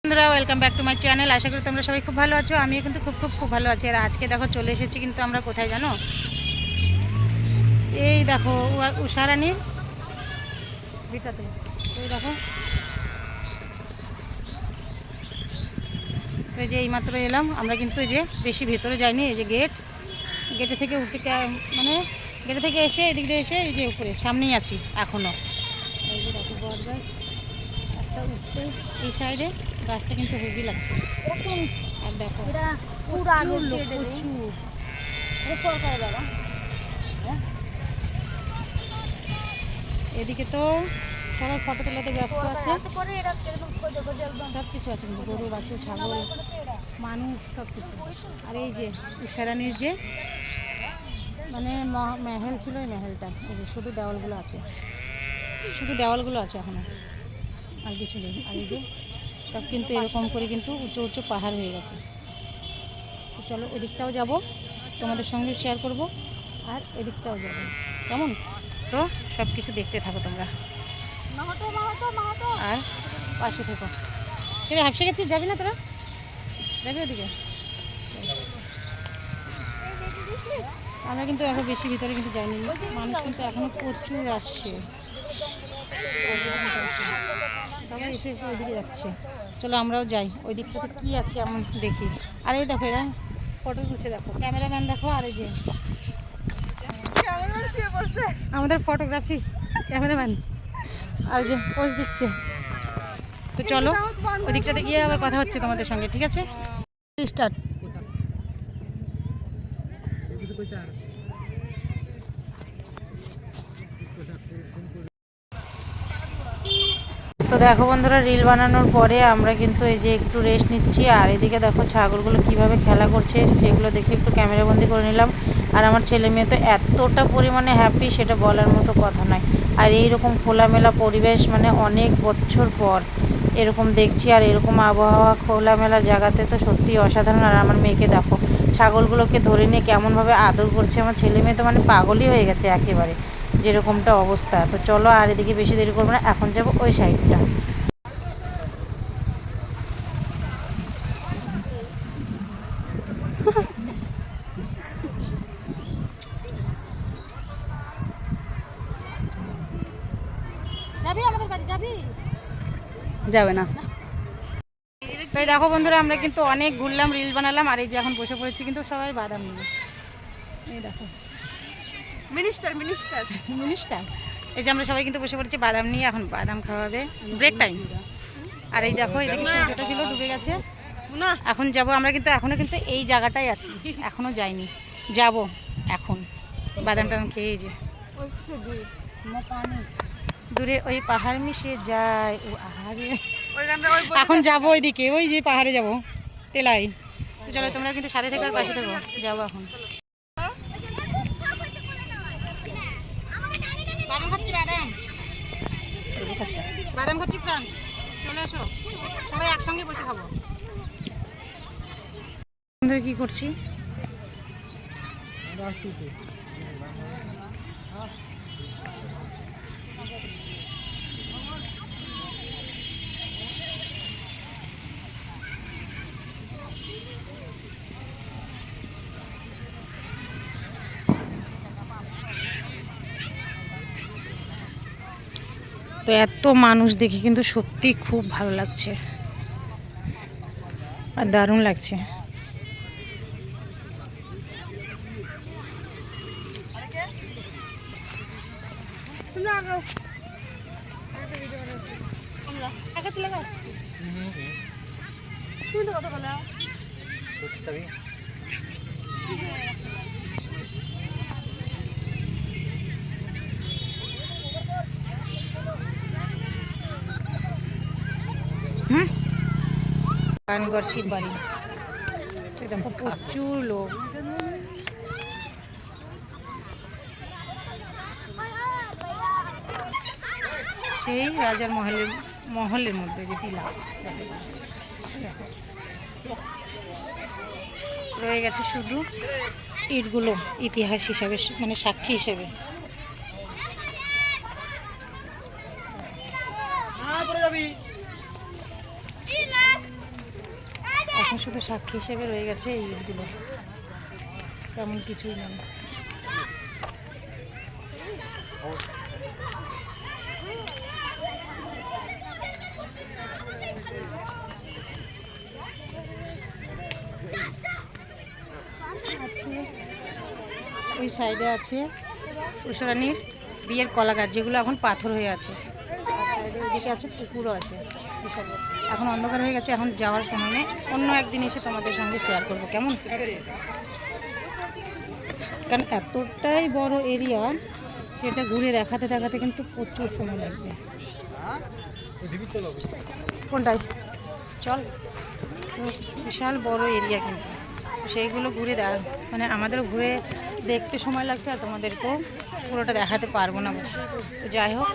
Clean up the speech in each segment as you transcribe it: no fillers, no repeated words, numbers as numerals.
বন্ধুরা welcome back to my channel. আশা করি তোমরা সবাই খুব ভালো আছো। আমিও কিন্তু খুব ভালো আছি। আর আজকে দেখো চলে এসেছি কিন্তু আমরা কোথায় জানো, এই দেখো উষারানীর ভিটাতে। এই দেখো, তো এই যে এইমাত্র এলাম আমরা, কিন্তু এই যে বেশি ভেতরে যাইনি। এই যে গেটে থেকে উঠে মানে গেটে থেকে এসে এদিক দিয়ে এসে এই যে উপরে সামনেই আছি এখনও। এই যে দেখো বট গাছ একটা উঠতে, এই সাইডে গাছটা কিন্তু হেভি লাগছে। আর দেখো প্রচুর লোক, প্রচুর সরকার বাবা। এদিকে তো সবাই ফটো তোলাতে ব্যস্ত আছে, সব কিছু আছে কিন্তু গরু বাছুর ছাগল মানুষ সব কিছু। আর এই যে উষারানীর যে মানে মেহেল ছিল, এই মেহেলটা এই যে শুধু দেওয়ালগুলো আছে, এখনো আর কিছু নেই। আর এই যে সব কিন্তু এরকম করে কিন্তু উঁচু উঁচু পাহাড় হয়ে গেছে। তো চলো এদিকটাও যাব, তোমাদের সঙ্গে শেয়ার করব, আর এদিকটাও যাব কেমন। তো সব কিছু দেখতে থাকো তোমরা আর পাশে থেকো। কিরে হাফসে গেছিস, যাবি না তোরা? যাবি ওদিকে? আমরা কিন্তু এখন বেশি ভিতরে কিন্তু যাইনি, মানুষ কিন্তু এখনো প্রচুর আসছে, সবাই এসে ওইদিকে যাচ্ছে। চলো আমরাও যাই, ওই দিকটাতে কী আছে এমন দেখি। আর এই দেখো এরা ফটো তুলছে, দেখো ক্যামেরাম্যান দেখো। আর এই যে আমাদের ফটোগ্রাফি ক্যামেরাম্যান, আর যে পোজ দিচ্ছে। তো চলো ওই দিকটাতে গিয়ে আবার কথা হচ্ছে তোমাদের সঙ্গে, ঠিক আছে? স্টার্ট। তো দেখো বন্ধুরা, রিল বানানোর পরে আমরা কিন্তু এই যে একটু রেস্ট নিচ্ছি। আর এদিকে দেখো ছাগলগুলো কিভাবে খেলা করছে, সেগুলো দেখে একটু ক্যামেরাবন্দি করে নিলাম। আর আমার ছেলে মেয়ে তো এতটা পরিমাণে হ্যাপি, সেটা বলার মতো কথা নয়। আর এইরকম খোলামেলা পরিবেশ মানে অনেক বছর পর এরকম দেখছি। আর এরকম আবহাওয়া খোলামেলা জায়গাতে তো সত্যি অসাধারণ। আর আমার মেয়েকে দেখো ছাগলগুলোকে ধরে নিয়ে কেমনভাবে আদর করছে। আমার ছেলে মেয়ে তো মানে পাগলই হয়ে গেছে একেবারে, যেরকমটা অবস্থা। তো চলো আর এদিকে বেশি দেরি করবো না, এখন যাবো ওই সাইডটা। যাবি আমাদের বাড়ি? যাবি? যাবে না। তাই দেখো বন্ধুরা, আমরা কিন্তু অনেক ঘুরলাম, রিল বানালাম। আর এই যে এখন বসে পড়েছি কিন্তু সবাই বাদাম নিয়ে। এই দেখো মিনিস্টার এই যে আমরা সবাই কিন্তু বসে পড়েছি বাদাম নিয়ে, এখন বাদাম খাওয়াবে, ব্রেক টাইম। আর এই দেখো এদিকে সূর্যটা ছিল ডুবে গেছে। এখন যাব আমরা, কিন্তু এখনও কিন্তু এই জায়গাটাই আছি, এখনও যাইনি, যাব এখন বাদাম টাদাম খেয়ে। এই যে দূরে ওই পাহাড় মিশে যায়, ও আহারে এখন যাবো ওইদিকে, ওই যে পাহাড়ে যাবো টেলাই। চলো তোমরা কিন্তু সাথে থেকে আর পাশে থেকো, যাবো এখন। বাদাম খাচ্ছি, বাদাম খাচ্ছি ফ্রেন্ডস, চলে আসো সবাই একসঙ্গে বসে খাবো। কি করছি? তো এত মানুষ দেখে কিন্তু সত্যি খুব ভালো লাগছে আর দারুণ লাগছে। পানগড় শিব বাড়ি, দেখো প্রচুর লোক। সেই রাজার মহলের মধ্যে যে টিলা রয়ে গেছে, শুধু ইটগুলো ইতিহাস হিসাবে, মানে সাক্ষী হিসেবে। এখন শুধু সাক্ষী হিসেবে রয়ে গেছে এই ইটগুলো, তেমন কিছুই নেই। ওই সাইডে আছে উষারানীর বিয়ের কলা গাছ, যেগুলো এখন পাথর হয়ে আছে। আর সাইডে ওইদিকে আছে পুকুরও আছে বিশাল। এখন অন্ধকার হয়ে গেছে, এখন যাওয়ার সময় নেই, অন্য একদিন এসে তোমাদের সঙ্গে শেয়ার করবো, কেমন? কারণ এতটাই বড় এরিয়া, সেটা ঘুরে দেখাতে দেখাতে কিন্তু প্রচুর সময় লাগবে। কোনটাই চল, বিশাল বড় এরিয়া কিন্তু সেইগুলো ঘুরে মানে আমাদেরও ঘুরে দেখতে সময় লাগছে, আর তোমাদেরকেও পুরোটা দেখাতে পারবো না। তো যাই হোক,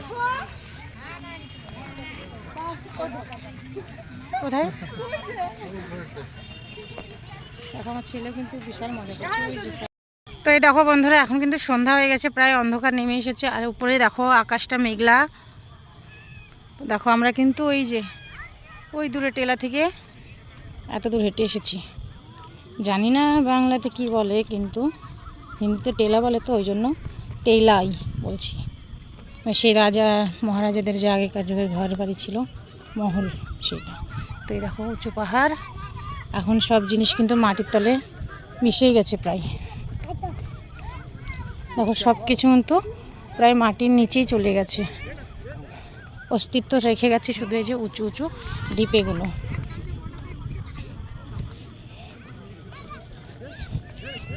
কোথায় দেখো আমার ছেলে কিন্তু বিশাল মজা করছে। তো এই দেখো বন্ধুরা, এখন কিন্তু সন্ধ্যা হয়ে গেছে, প্রায় অন্ধকার নেমে এসেছে। আর উপরে দেখো আকাশটা মেঘলা। দেখো আমরা কিন্তু ওই যে ওই দূরে টেলা থেকে এত দূর হেঁটে এসেছি। জানি না বাংলাতে কি বলে, কিন্তু হিন্দিতে টেলা বলে, তো ওই জন্য টেলাই বলছি। সেই রাজা মহারাজাদের যে আগেকার যুগে ঘর বাড়ি ছিল, মহল, সেটা। তো এই দেখো উঁচু পাহাড়, এখন সব জিনিস কিন্তু মাটির তলে মিশেই গেছে প্রায়। দেখো সব কিছু কিন্তু প্রায় মাটির নিচেই চলে গেছে, অস্তিত্ব রেখে গেছে শুধু এই যে উঁচু উঁচু দ্বীপেগুলো।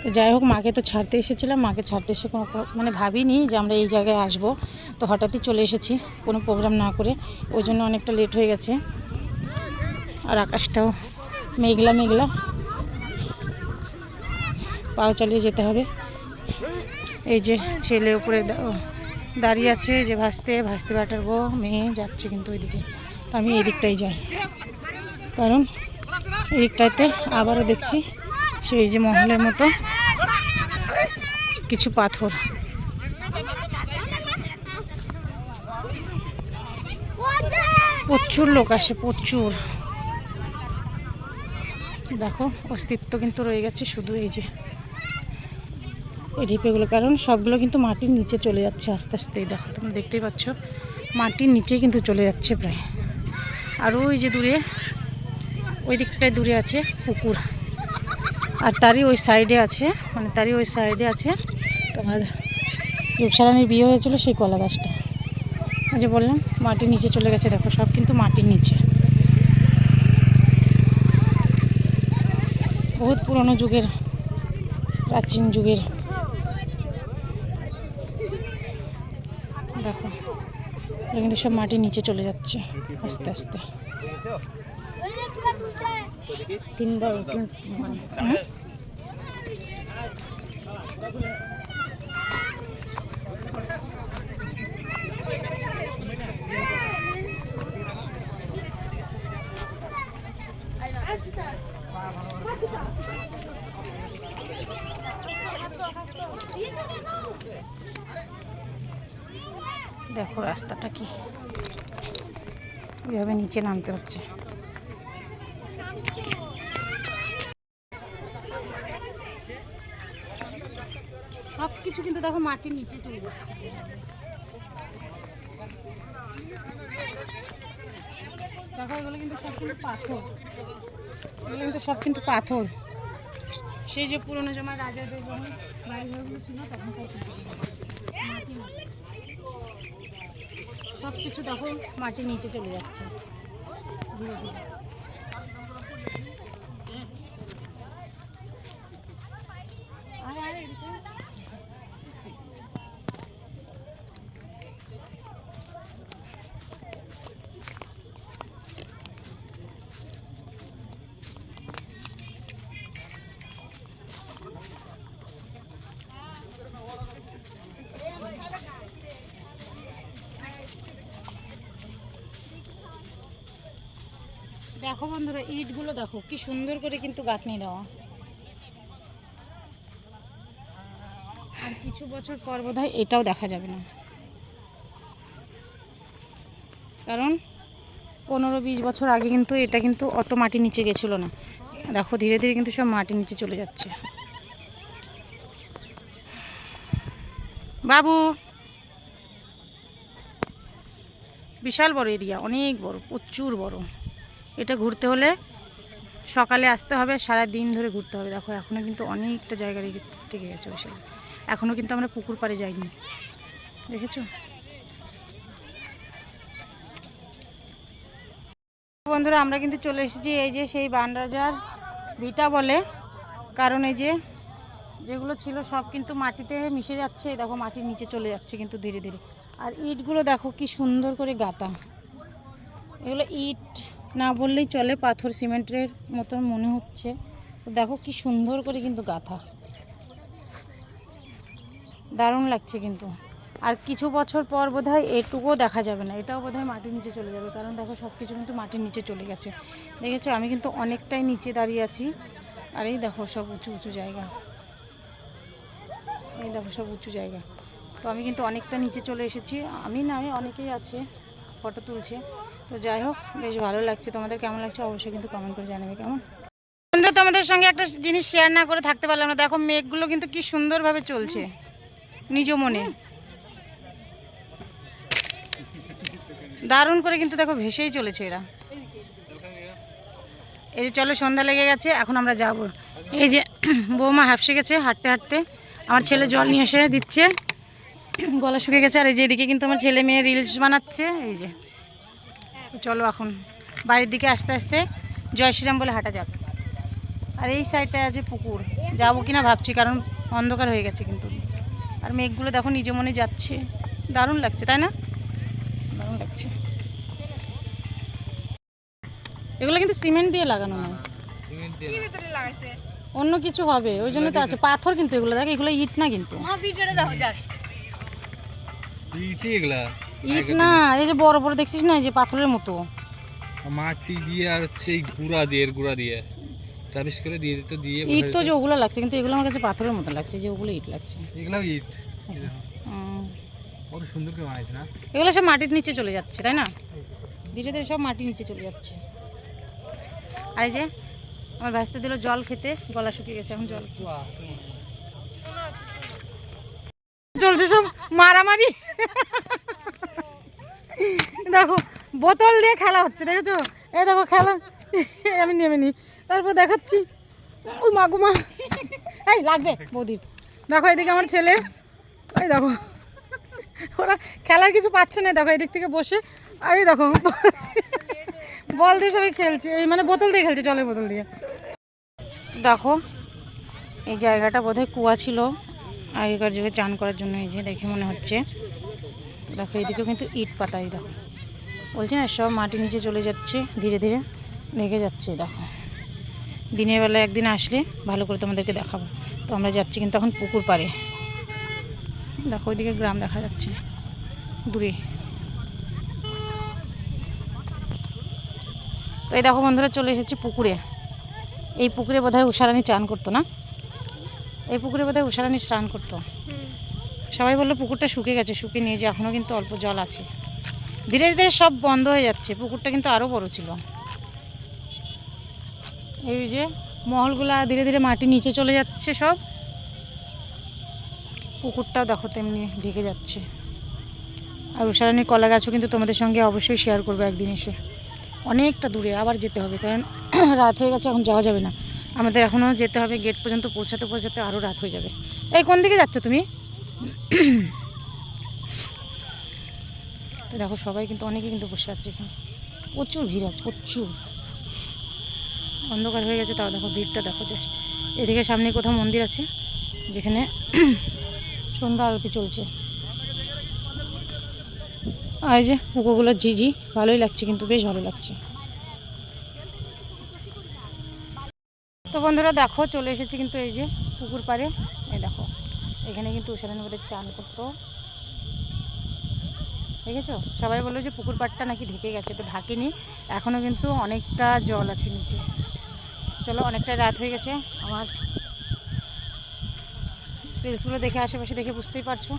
তো যাই হোক, মাকে তো ছাড়তে এসেছিলাম, মাকে ছাড়তে এসে কোনো মানে ভাবিনি যে আমরা এই জায়গায় আসবো, তো হঠাৎই চলে এসেছি কোনো প্রোগ্রাম না করে, ওই জন্য অনেকটা লেট হয়ে গেছে। আর আকাশটাও মেঘলা মেঘলা, পাও চালিয়ে যেতে হবে। এই যে ছেলে উপরে দাঁড়িয়ে আছে, যে ভাসতে ভাসতে ব্যাটার বউ মেয়ে যাচ্ছে কিন্তু ওইদিকে। তো আমি এই দিকটাই যাই, কারণ এই দিকটাতে আবারও দেখছি সেই যে মহলের মতো কিছু পাথর। প্রচুর লোক আসে, প্রচুর। দেখো অস্তিত্ব কিন্তু রয়ে গেছে শুধু এই যে এই ঢিপেগুলো, কারণ সবগুলো কিন্তু মাটির নিচে চলে যাচ্ছে আস্তে আস্তে। দেখো তুমি দেখতেই পাচ্ছ, মাটির নিচে কিন্তু চলে যাচ্ছে প্রায়। আর ওই যে দূরে, ওই দিকটায় দূরে আছে পুকুর, আর তারই ওই সাইডে আছে, মানে তারই ওই সাইডে আছে তোমার রূপসারানীর বিয়ে হয়েছিল সেই কলা গাছটা। যে বললাম মাটির নিচে চলে গেছে, দেখো সব কিন্তু মাটির নিচে। বহুত পুরনো যুগের, প্রাচীন যুগের। দেখো কিন্তু সব মাটির নিচে চলে যাচ্ছে আস্তে আস্তে। তিনবার দেখো রাস্তাটা কি, এইভাবে নিচে নামতে হচ্ছে। সব কিছু কিন্তু দেখো মাটির নিচে চলে যাচ্ছে। দেখো এগুলো কিন্তু সব কিন্তু পাথর, এগুলো কিন্তু সব কিন্তু পাথর। সেই যে পুরোনো জমায় রাজাদের যখন বাড়ি ঘরগুলো ছিল তখনকার মাটি, সব কিছু দেখো মাটির নিচে চলে যাচ্ছে ধীরে ধীরে। দেখো বন্ধুরা, ইটগুলো দেখো কি সুন্দর করে কিন্তু গাঁথনি দেওয়া। আর কিছু বছর পর বোধহয় এটাও দেখা যাবে না, কারণ 15-20 বছর আগে কিন্তু এটা কিন্তু অত মাটির নিচে গেছিলো না। দেখো ধীরে ধীরে কিন্তু সব মাটির নিচে চলে যাচ্ছে। বাবু, বিশাল বড় এরিয়া, অনেক বড়, প্রচুর বড়। এটা ঘুরতে হলে সকালে আসতে হবে, সারা দিন ধরে ঘুরতে হবে। দেখো এখনও কিন্তু অনেকটা জায়গা থেকে গেছে বিশাল। এখনও কিন্তু আমরা পুকুর পাড়ে যাইনি, দেখেছো বন্ধুরা? আমরা কিন্তু চলে এসেছি এই যে সেই বানরাজার ভিটা বলে, কারণ এই যে যেগুলো ছিল সব কিন্তু মাটিতে মিশে যাচ্ছে। দেখো মাটির নিচে চলে যাচ্ছে কিন্তু ধীরে ধীরে। আর ইটগুলো দেখো কি সুন্দর করে গাঁথা। এগুলো ইট না বললেই চলে, পাথর সিমেন্টের মতন মনে হচ্ছে। তো দেখো কি সুন্দর করে কিন্তু গাঁথা, দারুণ লাগছে কিন্তু। আর কিছু বছর পর বোধহয় এটুকুও দেখা যাবে না, এটাও বোধহয় মাটির নিচে চলে যাবে। কারণ দেখো সব কিছু কিন্তু মাটির নিচে চলে গেছে, দেখেছো? আমি কিন্তু অনেকটাই নিচে দাঁড়িয়ে আছি। আর এই দেখো সব উঁচু উঁচু জায়গা, এই দেখো সব উঁচু জায়গা। তো আমি কিন্তু অনেকটা নিচে চলে এসেছি। আমি না, আমি অনেকেই আছে ফটো তুলছে। তো যাই হোক, বেশ ভালো লাগছে। তোমাদের কেমন লাগছে অবশ্যই কিন্তু কমেন্ট করে জানাবে। কেমন বন্ধু, তোমাদের সঙ্গে একটা জিনিস শেয়ার না করে থাকতে পারলাম না। দেখো মেঘগুলো কিন্তু কি সুন্দরভাবে চলছে নিজ মনে, দারুণ করে কিন্তু দেখো ভেসেই চলেছে এরা। এই যে চলো, সন্ধ্যা লেগে গেছে, এখন আমরা যাব। এই যে বৌমা হাঁপসে গেছে হাঁটতে হাঁটতে, আমার ছেলে জল নিয়ে এসে দিচ্ছে, গলা শুকিয়ে গেছে। আর এই যে এদিকে কিন্তু আমার ছেলে মেয়ে রিলস বানাচ্ছে। এই যে চলো এখন বাড়ির দিকে আস্তে আস্তে জয় শ্রীরাম বলে হাঁটা যাক। আর এই সাইডটায় আছে পুকুর, যাবো কিনা ভাবছি, কারণ অন্ধকার হয়ে গেছে কিন্তু। আর মেঘগুলো দেখো নিজ মনে যাচ্ছে, দারুণ লাগছে তাই না? দারুণ লাগছে। এগুলো কিন্তু সিমেন্ট দিয়ে লাগানো নয়, অন্য কিছু হবে, ওই জন্য তো আছে পাথর। কিন্তু এগুলো দেখ, এগুলো ইট না কিন্তু, ইট না। এই যে বড় বড় দেখছিস না, এই যে পাথরের মতো মাটি দিয়ে আর সেই গুঁড়া দিয়ে ট্রাভিস করে দিয়ে দিতে দিয়ে ইট। তো যে ওগুলো লাগছে, কিন্তু এগুলো আমার কাছে পাথরের মতো লাগছে, যে ওগুলো ইট লাগছে। এগুলো ইট কত সুন্দর করে বানাইছে না? এগুলো সব মাটির নিচে চলে যাচ্ছে তাই না? ধীরে ধীরে সব মাটির নিচে চলে যাচ্ছে। আর এই যে আমার ভাসতে দিল জল খেতে, গলা শুকিয়ে গেছে, এখন জল চলছে সব মারামারি। দেখো বোতল দিয়ে খেলা হচ্ছে, দেখেছো? এই দেখো খেলা, আমি নেমে নি, তারপর দেখাচ্ছি। ওই মাগুমা, এই লাগবে বৌদির। দেখো এদিকে আমার ছেলে, ওই দেখো ওরা খেলার কিছু পাচ্ছে না। দেখো এদিক থেকে বসে, আর এই দেখো বল দিয়ে সবাই খেলছে, এই মানে বোতল দিয়ে খেলছে, জলের বোতল দিয়ে। দেখো এই জায়গাটা বোধহয় কুয়া ছিল আগেকার যুগে চান করার জন্য। এই যে দেখে মনে হচ্ছে। দেখো এদিকেও কিন্তু ইট পাতাই, দেখো বলছি না সব মাটির নিচে চলে যাচ্ছে, ধীরে ধীরে লেগে যাচ্ছে। দেখো দিনের বেলা একদিন আসলে ভালো করে তোমাদেরকে দেখাবো। তো আমরা যাচ্ছি কিন্তু এখন পুকুর পাড়ে। দেখো ওইদিকে গ্রাম দেখা যাচ্ছে দূরে। তো এই দেখো বন্ধুরা, চলে এসেছি পুকুরে। এই পুকুরে বোধহয় উষারানী চান করতো না? এই পুকুরে বোধহয় উষারানী স্নান করতো। সবাই বললো পুকুরটা শুকিয়ে গেছে, শুকিয়ে নিয়ে যে এখনও কিন্তু অল্প জল আছে। ধীরে ধীরে সব বন্ধ হয়ে যাচ্ছে, পুকুরটা কিন্তু আরও বড় ছিল। এই যে মহলগুলা ধীরে ধীরে মাটির নিচে চলে যাচ্ছে সব। পুকুরটাও দেখো তেমনি ঢেকে যাচ্ছে। আর উষারানীর কলা গাছও কিন্তু তোমাদের সঙ্গে অবশ্যই শেয়ার করবো একদিন এসে। অনেকটা দূরে আবার যেতে হবে, কারণ রাত হয়ে গেছে, এখন যাওয়া যাবে না। আমাদের এখনও যেতে হবে, গেট পর্যন্ত পৌঁছাতে পৌঁছাতে আরও রাত হয়ে যাবে। এই কোন দিকে যাচ্ছ তুমি? তো দেখো সবাই কিন্তু অনেকেই কিন্তু বসে আছে এখানে, প্রচুর ভিড়, প্রচুর। অন্ধকার হয়ে গেছে, তাও দেখো ভিড়টা দেখো জাস্ট। এদিকে সামনে কোথাও মন্দির আছে যেখানে সন্ধ্যা আরতি চলছে। আর এই যে পুকুরগুলো ঝিঝি, ভালোই লাগছে কিন্তু, বেশ ভালো লাগছে। তো বন্ধুরা দেখো চলে এসেছি কিন্তু এই যে পুকুর পাড়ে। এই দেখো এখানে কিন্তু উষারানী বলে চান করতো, দেখেছো? সবাই বললো যে পুকুর পাড়টা নাকি ঢেকে গেছে, তো ঢাকেনি, এখনও কিন্তু অনেকটা জল আছে নিচে। চলো, অনেকটা রাত হয়ে গেছে। আমার রিলসগুলো দেখে আশেপাশে দেখে বুঝতেই পারছো।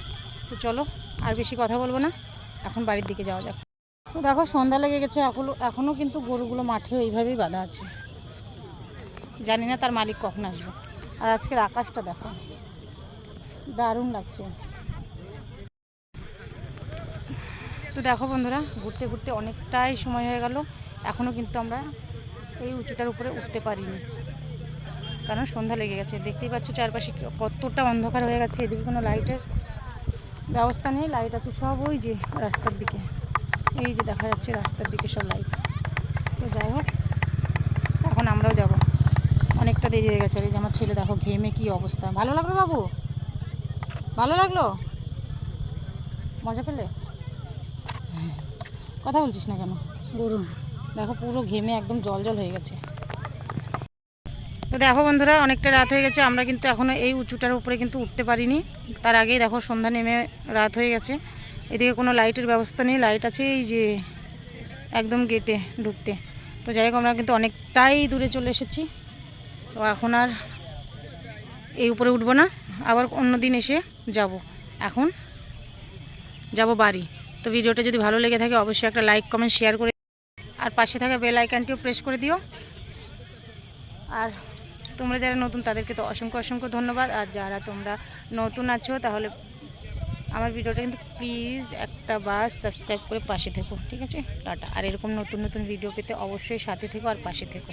তো চলো আর বেশি কথা বলবো না, এখন বাড়ির দিকে যাওয়া যাক। তো দেখো সন্ধ্যা লেগে গেছে, এখনও কিন্তু গরুগুলো মাঠে এইভাবেই বাঁধা আছে। জানি না তার মালিক কখন আসবে। আর আজকের আকাশটা দেখো, দারুণ লাগছে। তো দেখো বন্ধুরা, ঘুরতে ঘুরতে অনেকটাই সময় হয়ে গেল, এখনও কিন্তু আমরা এই উঁচুটার উপরে উঠতে পারিনি, কারণ সন্ধ্যা লেগে গেছে। দেখতেই পাচ্ছ চারপাশে কতটা অন্ধকার হয়ে গেছে। এদিকে কোনো লাইটের ব্যবস্থা নেই, লাইট আছে সব ওই যে রাস্তার দিকে, এই যে দেখা যাচ্ছে রাস্তার দিকে সব লাইট। তো যাই হোক, এখন আমরাও যাব, অনেকটা দেরি হয়ে গেছে। আর এই যে আমার ছেলে দেখো ঘেমে কি অবস্থা। ভালো লাগলো বাবু? ভালো লাগলো? মজা পেলে? কথা বলছিস না কেন? গরু দেখো পুরো ঘেমে একদম জল জল হয়ে গেছে। তো দেখো বন্ধুরা, অনেকটা রাত হয়ে গেছে, আমরা কিন্তু এখনও এই উঁচুটার উপরে কিন্তু উঠতে পারিনি। তার আগেই দেখো সন্ধ্যা নেমে রাত হয়ে গেছে। এদিকে কোনো লাইটের ব্যবস্থা নেই, লাইট আছে এই যে একদম গেটে ঢুকতে। তো যাই হোক, আমরা কিন্তু অনেকটাই দূরে চলে এসেছি। তো এখন আর এই উপরে উঠবো না, আবার অন্য দিন এসে যাব। এখন যাব বাড়ি। তো ভিডিওটা যদি ভালো লেগে থাকে অবশ্যই একটা লাইক কমেন্ট শেয়ার করে, আর পাশে থাকা বেল আইকনটিও প্রেস করে দিও। আর তোমরা যারা নতুন তাদেরকে তো অসংখ্য অসংখ্য ধন্যবাদ। আর যারা তোমরা নতুন আছো তাহলে আমার ভিডিওটা কিন্তু প্লিজ একটা বার সাবস্ক্রাইব করে পাশে থেকো, ঠিক আছে? টাটা। আর এরকম নতুন নতুন ভিডিও পেতে অবশ্যই সাথে থেকো আর পাশে থেকো।